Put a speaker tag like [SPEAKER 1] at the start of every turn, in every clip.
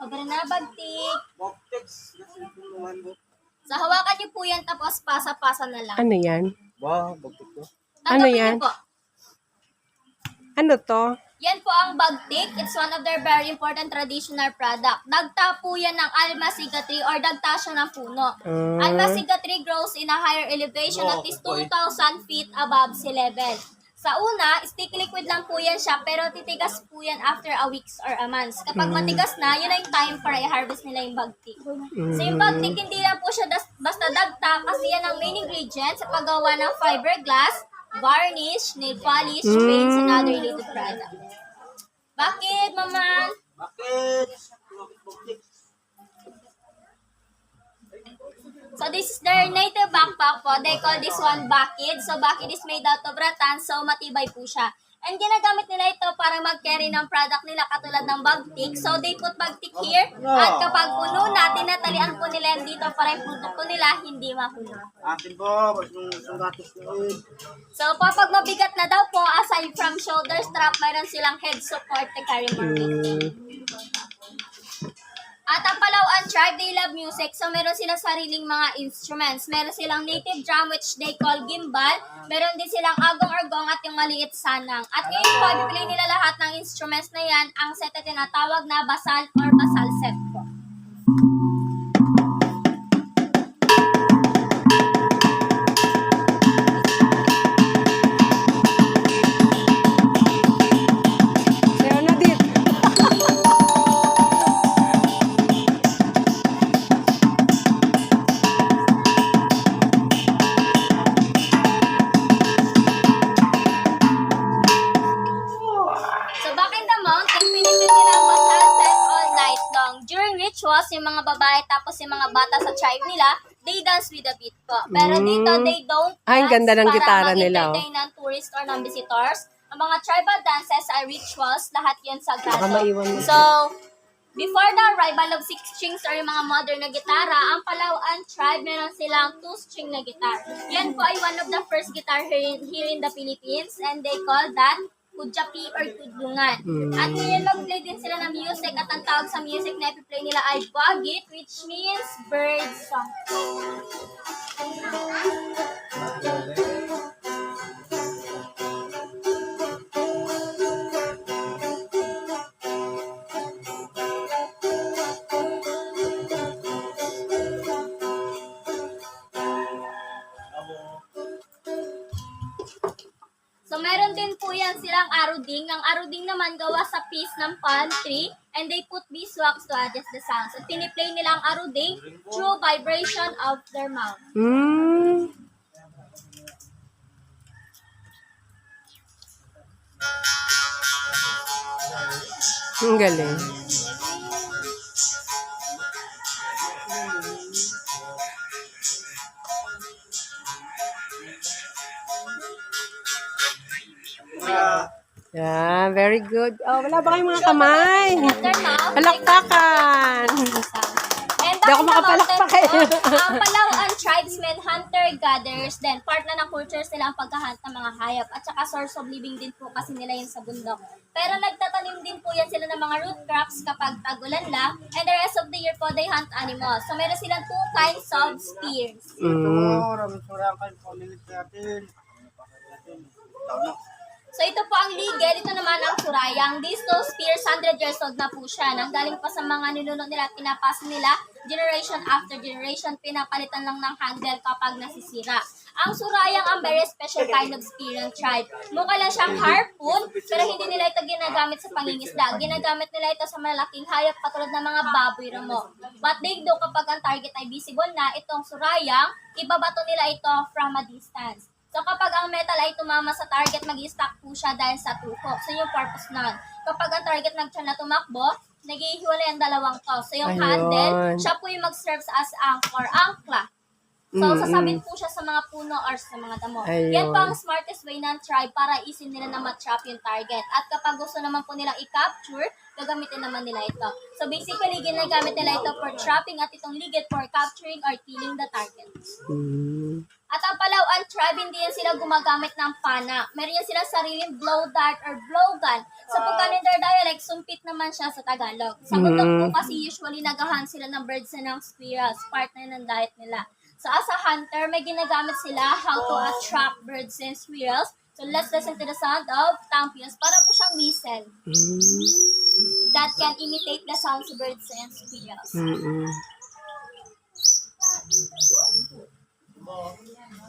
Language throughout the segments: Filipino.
[SPEAKER 1] Pagka na bagtik.
[SPEAKER 2] Boktex.
[SPEAKER 1] So, hawakan niyo po yan tapos pasa-pasa na lang.
[SPEAKER 3] Ano yan?
[SPEAKER 2] Wow, boktex ko.
[SPEAKER 3] Ano
[SPEAKER 1] Tanggapin
[SPEAKER 3] yan?
[SPEAKER 1] niyo po.
[SPEAKER 3] Ano to?
[SPEAKER 1] Yan po ang bagtik. It's one of their very important traditional product. Dagta po yan ng almasiga tree or dagta siya ng puno. Almasiga tree grows in a higher elevation at least 2,000 feet above sea level. Sa una, stick liquid lang po yan siya, pero titigas po yan after a weeks or a month. Kapag matigas na, yun na yung time para i-harvest nila yung bagtik. So yung bagtik, hindi lang po siya basta dagta kasi yan ang main ingredient sa paggawa ng fiberglass, varnish, nail polish, paints, and other related products. Bakit, Mama?
[SPEAKER 2] Bakit? Boktex.
[SPEAKER 1] So this is their native backpack po. They call this one bakid. So bakid is made out of rattan, so matibay po siya. And ginagamit nila ito para mag-carry ng product nila katulad ng bagtik. So they put bagtik here. At kapag puno na, tinatalian po nila yan dito para yung produkto nila hindi mahulog.
[SPEAKER 2] Akin po, yung gatos ko eh.
[SPEAKER 1] So kapag mabigat na daw po, aside from shoulder strap, mayroon silang head support to carry more weight. At ang Palauan tribe, they love music. So, meron silang sariling mga instruments. Meron silang native drum, which they call gimbal. Meron din silang agong-argong at yung maliit sanang. At ngayon po, i-play nila lahat ng instruments na yan. Ang set na tinatawag na basal or basal set po.
[SPEAKER 3] Leonardit.
[SPEAKER 1] So, back in the mountain, pinipili nilang basal set all night long. During rituals, yung mga babae tapos yung mga bata sa tribe nila, they dance with the beat po. Pero dito, they don't
[SPEAKER 3] Ay, ang ganda ng
[SPEAKER 1] para
[SPEAKER 3] gitara nila,
[SPEAKER 1] mag-entertain ng tourists or ng visitors. Ang mga tribal dances ay rituals, lahat yun
[SPEAKER 3] Baka
[SPEAKER 1] sagrado.
[SPEAKER 3] maiwan mo.
[SPEAKER 1] So, before the arrival of 6 strings or yung mga modern na gitara, ang Palauan tribe, meron silang 2-string na guitar. Yan po ay one of the first guitar here in the Philippines, and they call that kudyapi or kudlungan. At ngayon mag-play din sila ng music at ang tawag sa music na ipi-play nila ay bugit, which means bird song. So, meron din po yan silang aruding. Ang aruding naman gawa sa piece ng palm tree and they put beeswax to adjust the sound. So, piniplay nila ang aruding through vibration of their mouth.
[SPEAKER 3] Ang galing. Yeah, very good. Oh, wala ba kayong mga kamay?
[SPEAKER 1] Their mouth.
[SPEAKER 3] Palakpakan!
[SPEAKER 1] And
[SPEAKER 3] Di ako
[SPEAKER 1] back in the
[SPEAKER 3] makapalakpak
[SPEAKER 1] mountains
[SPEAKER 3] eh.
[SPEAKER 1] po, ang Palauan tribesmen, hunter-gatherers din. Part na ng cultures nila ang paghahunt ng mga hayop. At saka source of living din po kasi nila yun sa bundok. Pero nagtatanim din po yan sila ng mga root crops kapag tagulan lang. And the rest of the year po, they hunt animals. So meron silang 2 kinds of spears.
[SPEAKER 2] Maraming surang kayo po nilit natin.
[SPEAKER 1] So ito po ang legal, ito naman ang surayang. These 2 spears, 100 years old na po siya. Nanggaling pa sa mga ninuno nila at pinapasa nila generation after generation. Pinapalitan lang ng handle kapag nasisira. Ang surayang ang very special kind of spear ng tribe. Mukha lang siyang harpoon, pero hindi nila ito ginagamit sa pangingisda. Ginagamit nila ito sa malaking hayop katulad ng mga baboy ramo. But they do kapag ang target ay visible na, itong surayang, ibabato nila ito from a distance. So, kapag ang metal ay tumama sa target, mag-i-stack po siya dahil sa tukok. So, yung purpose nun. Kapag ang target nag-try na tumakbo, nag-ihiwalay ang dalawang to. So, yung handle, siya po yung mag-serves as anchor, angkla. So, sasabit po siya sa mga puno or sa mga damo. Yan po ang smartest way ng tribe para isin nila na ma-trap yung target. At kapag gusto naman po nilang i-capture, gagamitin naman nila ito. So, basically, ginagamit nila ito for trapping at itong ligid for capturing or killing the target. At ang Palauan tribe, hindi yan sila gumagamit ng pana. Meron yan sila sariling blow dart or blow gun. Sa Pukanan in their dialect, sumpit naman siya sa Tagalog. Sa bundok po kasi usually nagahan sila ng birds and ng squirrels, partner ng diet nila. So as a hunter, may ginagamit sila how to attract birds and squirrels. So let's listen to the sound of tampions. Para po siyang whistle that can imitate the sounds of birds and squirrels.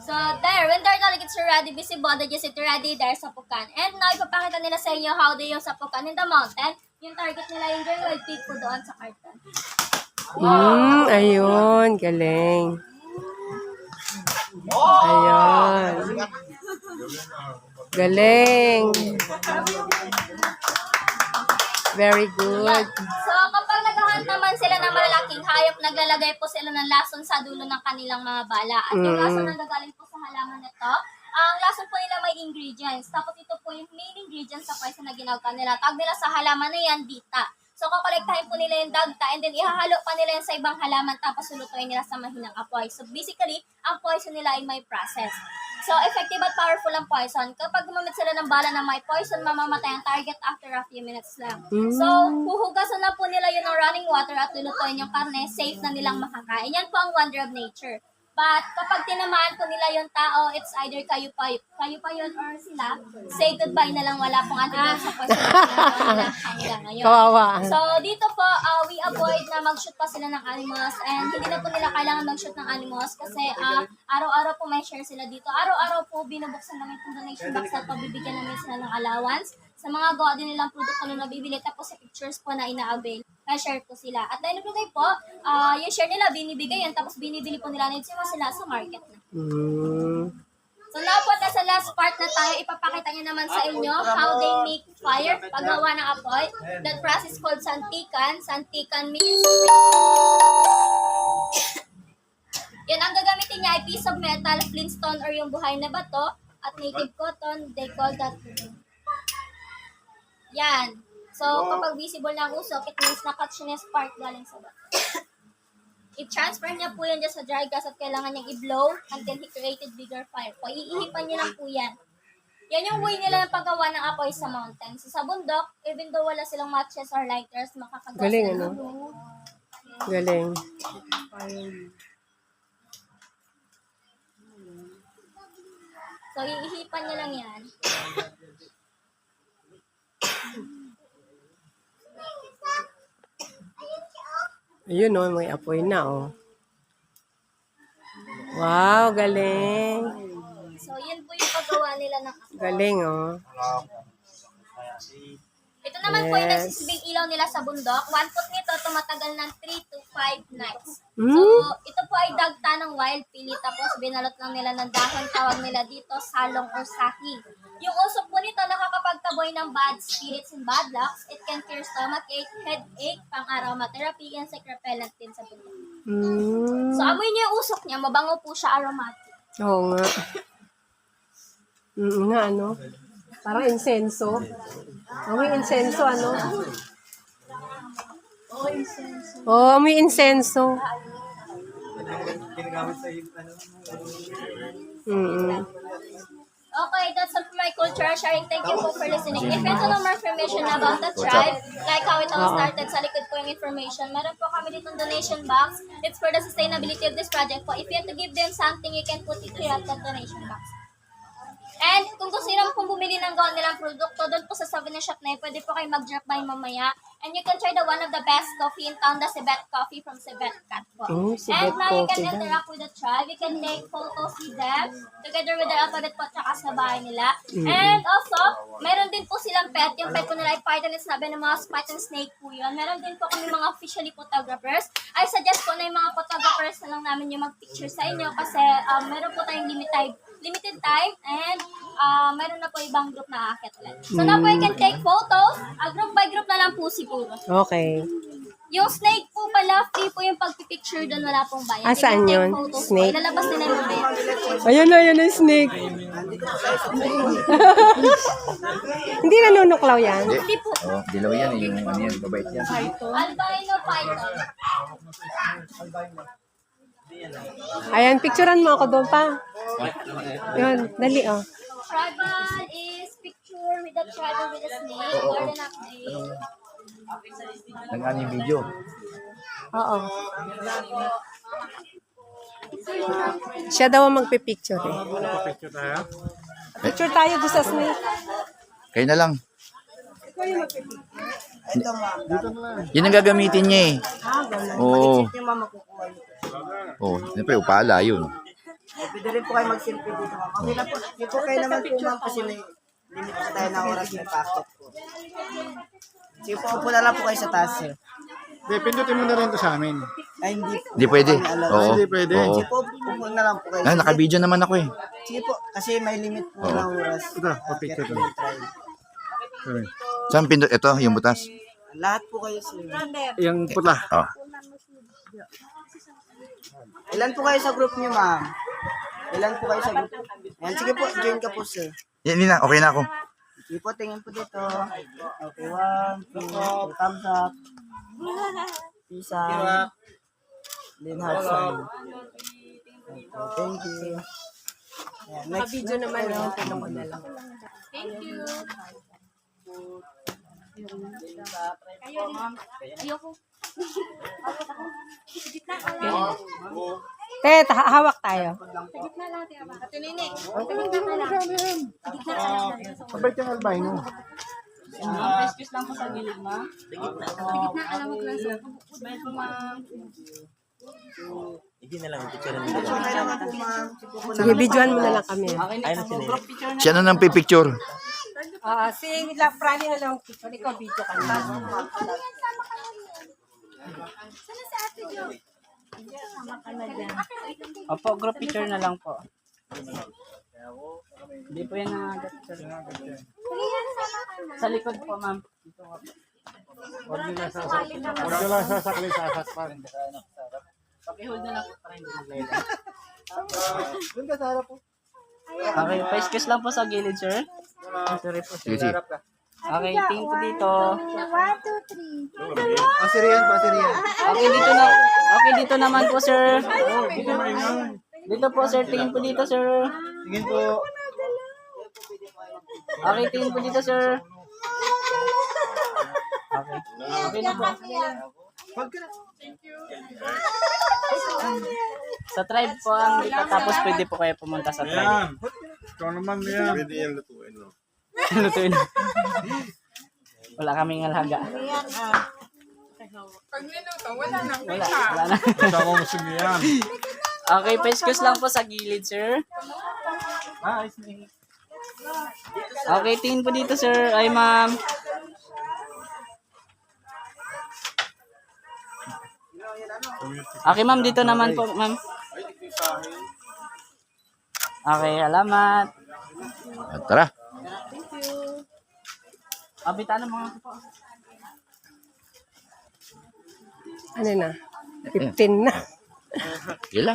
[SPEAKER 1] So there, when their targets are ready, visible, they just sit ready there sa Pukan. And now, ipapakita nila sa inyo how they use sa Pukan in the mountain. Yung target nila yung wild pig po doon sa carton.
[SPEAKER 3] Ayun, galing. Ayun. Galing. Very good.
[SPEAKER 1] So, kapag naghahunt naman sila ng malalaking hayop, naglalagay po sila ng lason sa dulo ng kanilang mga bala. At yung lason na nagaling po sa halaman nito, ang lason po nila may ingredients. Tapos ito po yung main ingredients sa poison na ginagawa nila. Tawag nila sa halaman na yan, dita. So, kakolektahin po nila yung dagta and then ihahalo pa nila yan sa ibang halaman tapos sulutuin nila sa mahinang apoy. So, basically, ang poison nila ay may process. So, effective at powerful ang poison. Kapag gumamit sila ng bala na may poison, mamamatay ang target after a few minutes lang. So, huhugasan na po nila yun ng running water at lulutuin yung karne, safe na nilang makakain. Yan po ang wonder of nature. But kapag tinamaan po nila yung tao, it's either kayo pa yun or sila, say goodbye na lang, wala pong antidote sa poison na hanggang ngayon.
[SPEAKER 3] Kawawa.
[SPEAKER 1] So, dito po, we avoid na mag-shoot pa sila ng animals and hindi na po nila kailangan mag-shoot ng animals kasi araw-araw po may share sila dito. Araw-araw po binubuksan namin itong donation box at pabibigyan namin sila ng allowance sa mga gawa din nilang produkto na nabibili tapos sa pictures po na ina-avail. Na-share po sila. At dahil po po, yung share nila, binibigay yan tapos binibili po nila sila sa market na. So now po, nasa last part na tayo, ipapakita niyo naman sa inyo how they make fire, paggawa ng apoy. That process called santikan. Santikan means yan, ang gagamitin niya ay piece of metal, flintstone, or yung buhay na bato, at native cotton, they call that. Yan. So, kapag visible na ang usok, it means na-cut siya na spark galing sa bato. I-transfer niya po yan dyan sa dry gas at kailangan niyang i-blow until he created bigger fire. Po, iihipan niya lang po yan. Yan yung way nila ng paggawa ng apoy sa mountains. So, sa bundok, even though wala silang matches or lighters, makakagawa
[SPEAKER 3] Galing,
[SPEAKER 1] sila.
[SPEAKER 3] ano? Galing.
[SPEAKER 1] So, iihipan niya lang yan.
[SPEAKER 3] Ayun, oh, may apoy na, oh. Wow, galing.
[SPEAKER 1] So, yun po yung paggawa nila ng apoy.
[SPEAKER 3] Galing, oh.
[SPEAKER 1] Ito naman po yung nagsisilbing ilaw nila sa bundok. One foot nito, tumatagal ng 3 to 5 nights. So, ito po ay dagta ng wild pili, tapos binalot lang nila ng dahon, tawag nila dito, salong or saki. Yung usok po nito, nakakapagtaboy ng bad spirits and bad lucks. It can cure stomachache, headache, pang-aromatherapy, insect repellent din sa bundok. So, amoy niyo yung usok niya, mabango po siya, aromatic.
[SPEAKER 3] Oo nga. Nga, ano? Parang insenso. Amoy insenso, ano? Oh, may insenso.
[SPEAKER 1] Okay, that's all for my culture sharing. Thank you po for listening. If you want to know more information about the tribe, like how it all started, sa likod po yung information. Meron po kami dito donation box. It's for the sustainability of this project po. If you want to give them something, you can put it here at the donation box. And kung gusto nyo pong bumili ng gawa nilang produkto, doon po sa souvenir shop na yun, pwede po kayo mag-drop by mamaya. And you can try the one of the best coffee in town, the Cebet Coffee from Cebet Cat po.
[SPEAKER 3] Oh, Cebet
[SPEAKER 1] And now you can
[SPEAKER 3] Coffee.
[SPEAKER 1] interact with the tribe. You can take photos with them, together with their alphabet po, tsaka sa bahay nila. And also, meron din po silang pet. Yung pet po nila ay python and venomous, python snake po yun. Meron din po kami mga officially photographers. I suggest po na yung mga photographers na lang namin yung mag-picture sa inyo kasi meron po tayong limited time and meron na po ibang group na aakyat ulit. So na po you can take photos, group by group na lang po siguro.
[SPEAKER 3] Okay.
[SPEAKER 1] Yung snake po pala, free po yung pagpipicture doon, wala pong bayad. You
[SPEAKER 3] Saan
[SPEAKER 1] can take
[SPEAKER 3] yun?
[SPEAKER 1] photos po.
[SPEAKER 3] Snake?
[SPEAKER 1] Ilalabas nila yung bayad.
[SPEAKER 3] Ayun na, yun ang snake. Hindi nanunuklaw yan.
[SPEAKER 1] Hindi po.
[SPEAKER 4] Oh, dilaw yan eh, yung ano yan, babait yan.
[SPEAKER 1] Albino python.
[SPEAKER 3] Ayan, picturean mo ako doon pa. Yun, dali oh.
[SPEAKER 1] Tribal is picture with the tribal with the snake. Garden update.
[SPEAKER 4] Nag-ano yung video.
[SPEAKER 3] Oo. Siya daw ang magpipicture eh. Picture tayo doon sa snake.
[SPEAKER 4] Kayo na lang. Yun ang gagamitin niya eh. Oo. Oo, siyempre upala yun.
[SPEAKER 2] Pwede rin po kayo mag-selfie dito, ma'am. Okay na po. Hindi po kayo naman po, ma'am, kasi may limit po tayo ng oras ng packet po. Sige po, upo na lang po kayo sa taas, sir.
[SPEAKER 5] Hindi, pindutin mo na rin to sa amin.
[SPEAKER 2] Ay, hindi po.
[SPEAKER 4] Hindi pwede. Oo.
[SPEAKER 5] Hindi pwede.
[SPEAKER 4] Oo.
[SPEAKER 2] Sige po, upo na lang po kayo.
[SPEAKER 4] Ah, naka-video naman ako eh.
[SPEAKER 2] Sige po, kasi may limit po ng oras.
[SPEAKER 5] Ito, pa-picture ko. Sorry.
[SPEAKER 4] Saan pindot? Ito, yung butas.
[SPEAKER 2] Lahat po kayo, sir.
[SPEAKER 5] Yung putla.
[SPEAKER 4] Oh.
[SPEAKER 2] Ilan po kayo sa group niyo, ma'am? Ilan po kayo sa group? Yan, sige po, join ka po, sir.
[SPEAKER 4] Yan, yun na. Okay na ako.
[SPEAKER 2] Sige po, tingin po dito. Okay, 1, 2, thumbs up. Peace out. Then heart sign. Okay, thank you. Yan, next.
[SPEAKER 3] Video naman oh. Tingnan mo na lang.
[SPEAKER 1] Thank you. Kayo rin. Ayoko.
[SPEAKER 3] Te, hawak tayo.
[SPEAKER 1] Ate Nini. Ate Nini ka lang.
[SPEAKER 5] Mabait yung albino.
[SPEAKER 2] Excuse lang po sa gilid, ma'am.
[SPEAKER 1] Gitna ka lang mo lang sa.
[SPEAKER 2] Okay naman po, ma'am.
[SPEAKER 3] Sige, videoan mo na lang kami.
[SPEAKER 4] Siya na nang pipicture.
[SPEAKER 3] Si Prani na lang picture. Ikaw video ka na.
[SPEAKER 1] Sana si Ate Jo?
[SPEAKER 2] Opo, group picture na lang po. Hindi po yan nangagat, sir. Sa likod po, ma'am.
[SPEAKER 5] Huwag nila sasakli sa asakpan.
[SPEAKER 2] Pakihold na lang po para hindi maglayla.
[SPEAKER 5] Doon ka sa harap po.
[SPEAKER 2] Okay, pa-excuse lang po sa gilid, sir. Sorry po, sir.
[SPEAKER 4] Sige, sige.
[SPEAKER 2] Okay, tingin po dito.
[SPEAKER 1] 1, 2, 3.
[SPEAKER 5] Pasiriyan.
[SPEAKER 2] Okay, dito na. Okay, dito naman po, sir. Dito po, sir. Tingin po dito, sir.
[SPEAKER 5] Tingin po.
[SPEAKER 2] Okay, tingin po dito, sir. Okay. Okay na po. Sa tribe po ang dito, tapos pwede po kayo pumunta sa tribe.
[SPEAKER 5] Yan. Ikaw naman yan. Pwede yan lutuin, no?
[SPEAKER 2] Lutuin. Wala kaming alaga. Wala na.
[SPEAKER 5] Kasama mo si Mian.
[SPEAKER 2] Okay, pa-excuse lang po sa gilid, sir. Okay, tingin po dito, sir. Ay, ma'am. Okay, ma'am. Dito naman po, ma'am. Okay, salamat.
[SPEAKER 4] At tara.
[SPEAKER 2] Abitan ng mga po.
[SPEAKER 3] Ano na? 15 na.
[SPEAKER 4] Ilan?